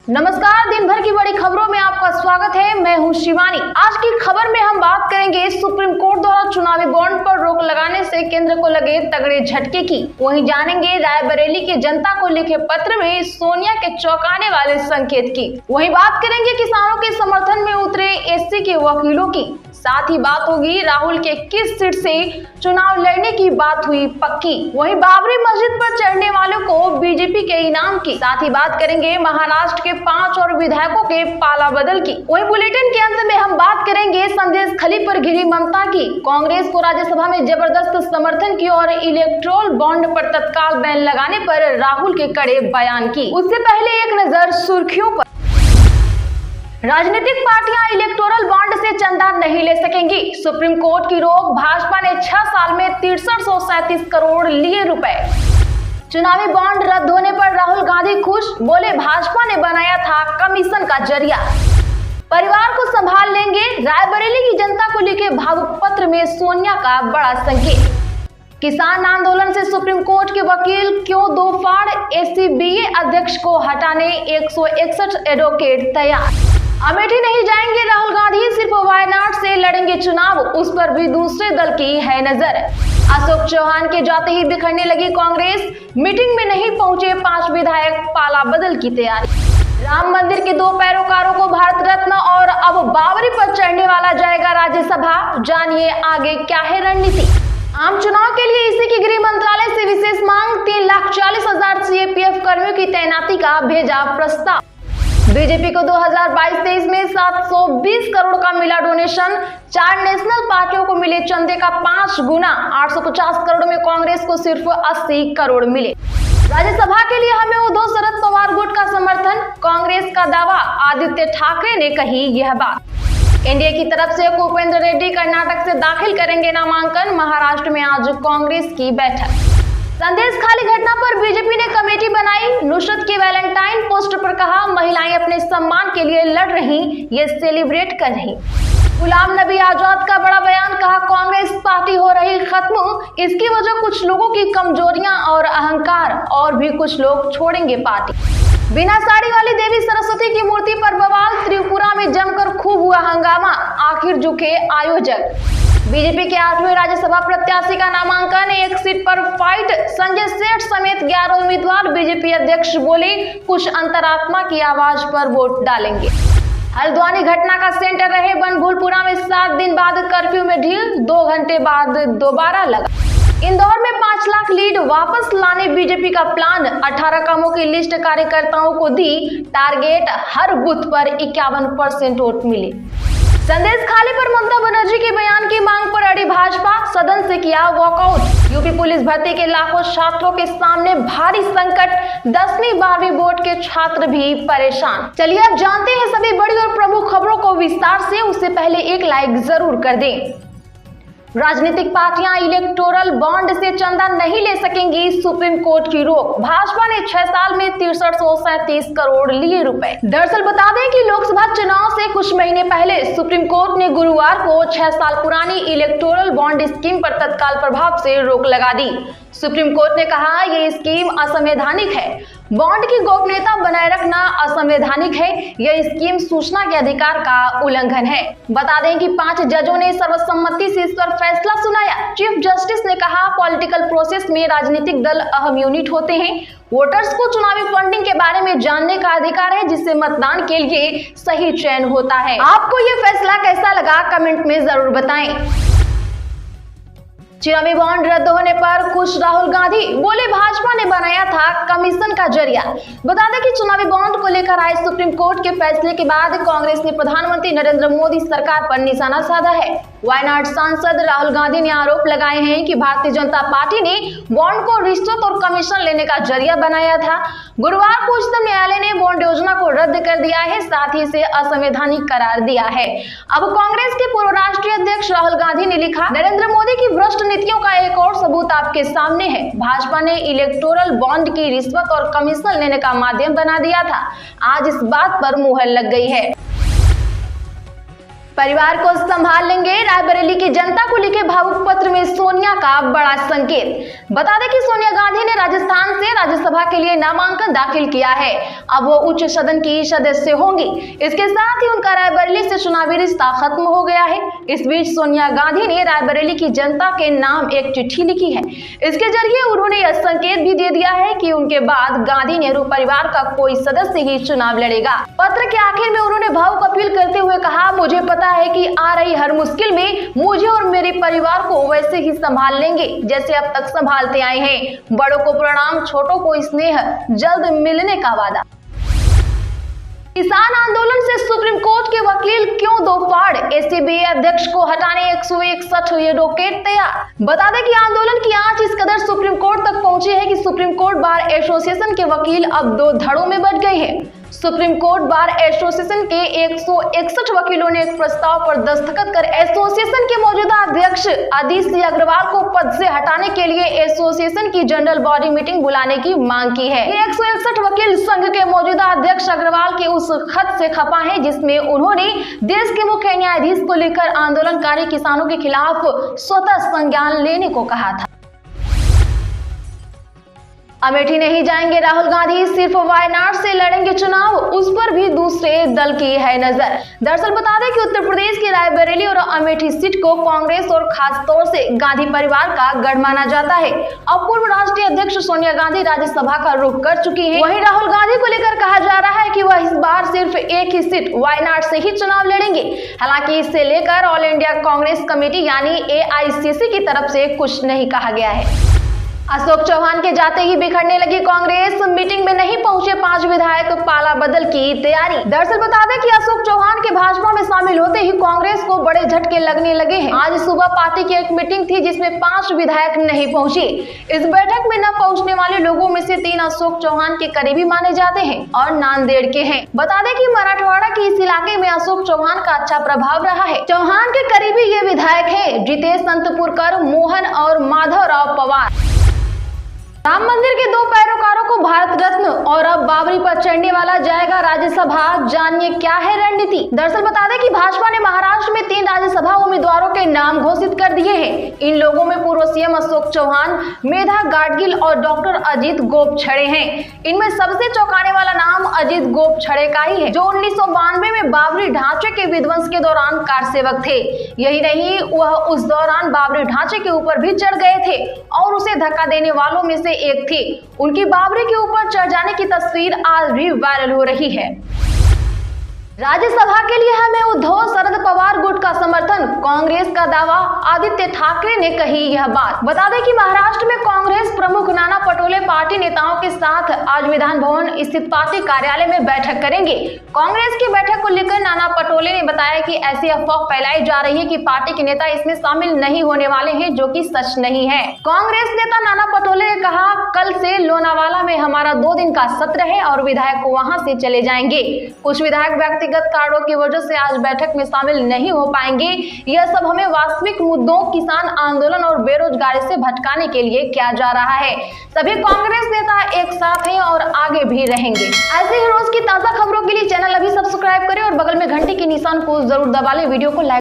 नमस्कार, दिन भर की बड़ी खबरों में आपका स्वागत है। मैं हूं शिवानी। आज की खबर में हम बात करेंगे सुप्रीम कोर्ट द्वारा चुनावी बॉन्ड पर रोक लगाने से केंद्र को लगे तगड़े झटके की। वहीं जानेंगे रायबरेली की जनता को लिखे पत्र में सोनिया के चौंकाने वाले संकेत की। वहीं बात करेंगे किसानों के समर्थन में उतरे एससी के वकीलों की। साथ ही बात होगी राहुल के किस सीट से चुनाव लड़ने की बात हुई पक्की। वहीं बाबरी मस्जिद पर चढ़ने वालों को बीजेपी के इनाम की। साथ ही बात करेंगे महाराष्ट्र के 5 और विधायकों के पाला बदल की। वहीं बुलेटिन के अंत में हम बात करेंगे संदेश खली पर घिरी ममता की। कांग्रेस को राज्यसभा में जबरदस्त समर्थन की और इलेक्टोरल बॉन्ड पर तत्काल बैन लगाने पर राहुल के कड़े बयान की। उससे पहले एक नजर सुर्खियों पर। राजनीतिक पार्टियां इलेक्टोरल बॉन्ड से चंदा नहीं ले सकेंगी। सुप्रीम कोर्ट की रोक। भाजपा ने 6 साल में 6337 करोड़ लिए रुपए। चुनावी बॉन्ड रद्द होने पर राहुल गांधी खुश, बोले भाजपा ने बनाया था कमीशन का जरिया। परिवार को संभाल लेंगे। रायबरेली की जनता को लिखे भावुक पत्र में सोनिया का बड़ा संकेत। किसान आंदोलन से सुप्रीम कोर्ट के वकील क्यों दो फाड़। एसीबीए अध्यक्ष को हटाने 161 एडवोकेट तैयार। अमेठी नहीं जाएंगे राहुल गांधी, सिर्फ वायनाड से लड़ेंगे चुनाव। उस पर भी दूसरे दल की है नजर। अशोक चौहान के जाते ही बिखरने लगी कांग्रेस। मीटिंग में नहीं पहुंचे 5 विधायक, पाला बदल की तैयारी। राम मंदिर के 2 पैरोकारों को भारत रत्न और अब बाबरी पर चढ़ने वाला जाएगा राज्यसभा। जानिए आगे क्या है रणनीति। आम चुनाव के लिए इसी की गृह मंत्रालय से विशेष मांग। 3,40,000 सीएपीएफ कर्मियों की तैनाती का भेजा प्रस्ताव। बीजेपी को 2022-23 में 720 करोड़ का मिला डोनेशन। 4 नेशनल पार्टियों को मिले चंदे का 5 गुना। 850 करोड़ में कांग्रेस को सिर्फ 80 करोड़ मिले। राज्यसभा के लिए हमें उद्धव शरद पवार गुट का समर्थन। कांग्रेस का दावा। आदित्य ठाकरे ने कही यह बात। एनडीए की तरफ से भूपेंद्र रेड्डी कर्नाटक से दाखिल करेंगे नामांकन। महाराष्ट्र में आज कांग्रेस की बैठक। संदेश खाली घटना पर बीजेपी ने कमेटी बनाई। नुसरत की वैलेंटाइन पोस्ट पर कहा महिलाएं अपने सम्मान के लिए लड़ रही, ये सेलिब्रेट कर रही। गुलाम नबी आजाद का बड़ा बयान। कहा कांग्रेस पार्टी हो रही खत्म। इसकी वजह कुछ लोगों की कमजोरियां और अहंकार, और भी कुछ लोग छोड़ेंगे पार्टी। बिना साड़ी वाली देवी सरस्वती की मूर्ति पर बवाल। त्रिपुरा में जमकर खूब हुआ हंगामा। आखिर झुके आयोजक। बीजेपी के 8वें राज्यसभा प्रत्याशी का नामांकन। 1 सीट पर फाइट। संजय सेठ समेत 11 उम्मीदवार। बीजेपी अध्यक्ष बोले कुछ अंतरात्मा की आवाज पर वोट डालेंगे। हल्द्वानी घटना का सेंटर रहे बनभूलपुरा में 7 दिन बाद कर्फ्यू में ढील। 2 घंटे बाद दोबारा लगा। इंदौर में 5 लाख लीड वापस लाने बीजेपी का प्लान। 18 कामों की लिस्ट कार्यकर्ताओं को दी। टारगेट हर बूथ पर 51% वोट मिले। संदेश खाली पर ममता बनर्जी के बयान की मांग पर अड़ी भाजपा। सदन से किया वॉकआउट। यूपी पुलिस भर्ती के लाखों छात्रों के सामने भारी संकट। 10वीं 12वीं बोर्ड के छात्र भी परेशान। चलिए अब जानते हैं सभी बड़ी और प्रमुख खबरों को विस्तार से। उससे पहले एक लाइक जरूर कर दें। राजनीतिक पार्टियां इलेक्टोरल बॉन्ड से चंदा नहीं ले सकेंगी। सुप्रीम कोर्ट की रोक। भाजपा ने 6 साल में 6337 करोड़ लिए रुपए। दरअसल बता दें कि लोकसभा चुनाव से कुछ महीने पहले सुप्रीम कोर्ट ने गुरुवार को 6 साल पुरानी इलेक्टोरल बॉन्ड स्कीम पर तत्काल प्रभाव से रोक लगा दी। सुप्रीम कोर्ट ने कहा यह स्कीम असंवैधानिक है। बॉन्ड की गोपनीयता बनाए रखना असंवैधानिक है। यह स्कीम सूचना के अधिकार का उल्लंघन है। बता दें कि 5 जजों ने सर्वसम्मति से इस पर फैसला सुनाया। चीफ जस्टिस ने कहा पॉलिटिकल प्रोसेस में राजनीतिक दल अहम यूनिट होते हैं। वोटर्स को चुनावी फंडिंग के बारे में जानने का अधिकार है, जिससे मतदान के लिए सही चयन होता है। आपको यह फैसला कैसा लगा कमेंट में जरूर बताएं। चुनावी बॉन्ड रद्द होने पर खुश राहुल गांधी, बोले भाजपा ने बनाया था कमीशन का जरिया। बता दें कि चुनावी बॉन्ड को लेकर आए सुप्रीम कोर्ट के फैसले के बाद कांग्रेस ने प्रधानमंत्री नरेंद्र मोदी सरकार पर निशाना साधा है। वायनाड सांसद राहुल गांधी ने आरोप लगाए हैं कि भारतीय जनता पार्टी ने बॉन्ड को रिश्वत और कमीशन लेने का जरिया बनाया था। गुरुवार को उच्चतम न्यायालय ने बॉन्ड योजना को रद्द कर दिया है, साथ ही इसे असंवैधानिक करार दिया है। अब कांग्रेस के पूर्व राष्ट्रीय अध्यक्ष राहुल गांधी ने लिखा, नरेंद्र मोदी की भ्रष्ट नीतियों का एक और सबूत आपके सामने है। भाजपा ने इलेक्टोरल बॉन्ड की रिश्वत और कमीशन लेने का माध्यम बना दिया था। आज इस बात पर मुहर लग गई है। परिवार को संभाल लेंगे, रायबरेली की जनता को लिखे भावुक पत्र में सोनिया का बड़ा संकेत। बता दें कि सोनिया गांधी ने राजस्थान से राज्यसभा के लिए नामांकन दाखिल किया है। अब वो उच्च सदन की सदस्य होंगी। इसके साथ ही उनका रायबरेली से चुनावी रिश्ता खत्म हो गया है। इस बीच सोनिया गांधी ने रायबरेली की जनता के नाम एक चिट्ठी लिखी है। इसके जरिए उन्होंने यह संकेत भी दे दिया है कि उनके बाद गांधी नेहरू परिवार का कोई सदस्य ही चुनाव लड़ेगा। पत्र के आखिर में उन्होंने भावुक अपील करते हुए कहा, मुझे पता है कि आ रही हर मुश्किल में मुझे और मेरे परिवार को वैसे ही संभाल लेंगे जैसे अब तक संभालते आए हैं। बड़ों को प्रणाम, छोटों को स्नेह, जल्द मिलने का वादा। किसान आंदोलन से सुप्रीम कोर्ट के वकील क्यों दो फाड़, एसीबीए अध्यक्ष को हटाने 161 एडवोकेट तैयार। बता दें कि आंदोलन की आंच इस कदर सुप्रीम कोर्ट तक पहुंची है कि सुप्रीम कोर्ट बार एसोसिएशन के वकील अब दो धड़ों में बंट गए हैं। सुप्रीम कोर्ट बार एसोसिएशन के 161 वकीलों ने एक प्रस्ताव पर दस्तखत कर एसोसिएशन के मौजूदा अध्यक्ष आदित्य अग्रवाल को पद से हटाने के लिए एसोसिएशन की जनरल बॉडी मीटिंग बुलाने की मांग की है। 161 वकील संघ के मौजूदा अध्यक्ष अग्रवाल के उस खत से खपा है जिसमें उन्होंने देश के मुख्य न्यायाधीश को लिखकर आंदोलनकारी किसानों के खिलाफ स्वतः संज्ञान लेने को कहा था। अमेठी नहीं जाएंगे राहुल गांधी, सिर्फ वायनाड से लड़ेंगे चुनाव, उस पर भी दूसरे दल की है नजर। दरअसल बता दें कि उत्तर प्रदेश की रायबरेली और अमेठी सीट को कांग्रेस और खास तौर से गांधी परिवार का गढ़ माना जाता है। अब पूर्व राष्ट्रीय अध्यक्ष सोनिया गांधी राज्यसभा का रुख कर चुकी हैं। वहीं राहुल गांधी को लेकर कहा जा रहा है कि वह इस बार सिर्फ एक ही सीट वायनाड से ही चुनाव लड़ेंगे। हालांकि इससे लेकर ऑल इंडिया कांग्रेस कमेटी यानी AICC की तरफ से कुछ नहीं कहा गया है। अशोक चौहान के जाते ही बिखरने लगी कांग्रेस, मीटिंग में नहीं पहुंचे 5 विधायक, पाला बदल की तैयारी। दरअसल बता दें कि अशोक चौहान के भाजपा में शामिल होते ही कांग्रेस को बड़े झटके लगने लगे हैं। आज सुबह पार्टी की एक मीटिंग थी जिसमें 5 विधायक नहीं पहुंचे। इस बैठक में न पहुंचने वाले लोगों में से 3 अशोक चौहान के करीबी माने जाते हैं और नांदेड़ के हैं। बता दें कि मराठवाड़ा के इस इलाके में अशोक चौहान का अच्छा प्रभाव रहा है। चौहान के करीबी ये विधायक है जितेश संतपुरकर, मोहन और माधवराव पवार। राम मंदिर के 2 पैरोकारों को भारत रत्न और अब बाबरी पर चढ़ने वाला जाएगा राज्यसभा, जानिए क्या है रणनीति। दरअसल बता दें कि भाजपा ने महाराष्ट्र में 3 राज्यसभा उम्मीदवारों के नाम घोषित कर दिए हैं। इन लोगों में पूर्व सीएम अशोक चौहान, मेधा गाडगिल और डॉक्टर अजीत गोपछड़े हैं। इनमें सबसे चौंकाने वाला नाम अजीत गोपछड़े का ही है, जो 1992 में बाबरी ढांचे के विध्वंस के दौरान कार सेवक थे। यही नहीं, वह उस दौरान बाबरी ढांचे के ऊपर भी चढ़ गए थे और उसे धक्का देने वालों में से एक थी। उनकी बाबरी के ऊपर चढ़ जाने की तस्वीर आज भी वायरल हो रही है। राज्यसभा के लिए हमें उद्धव शरद पवार गुट का समर्थन, कांग्रेस का दावा, आदित्य ठाकरे ने कही यह बात। बता दें कि महाराष्ट्र में कांग्रेस प्रमुख नाना पटोले पार्टी नेताओं के साथ आज विधान भवन स्थित पार्टी कार्यालय में बैठक करेंगे। कांग्रेस की बैठक को लेकर नाना पटोले ने बताया कि ऐसी अफवाह फैलाई जा रही है कि पार्टी के नेता इसमें शामिल नहीं होने वाले हैं, जो कि सच नहीं है। कांग्रेस नेता नाना पटोले ने कहा, कल से लोनावाला में हमारा 2 दिन का सत्र है और विधायक वहां से चले जाएंगे। कुछ विधायक व्यक्तिगत कारणों की वजह से आज बैठक में शामिल नहीं हो पाएंगे। यह सब हमें वास्तविक मुद्दों, किसान आंदोलन और बेरोजगारी से भटकाने के लिए किया जा रहा है। सभी कांग्रेस नेता एक साथ हैं और आगे भी रहेंगे। ऐसे ही रोज की ताजा खबरों के लिए चैनल अभी सब्सक्राइब करें और बगल में घंटी के निशान को जरूर दबा लें। वीडियो को लाइक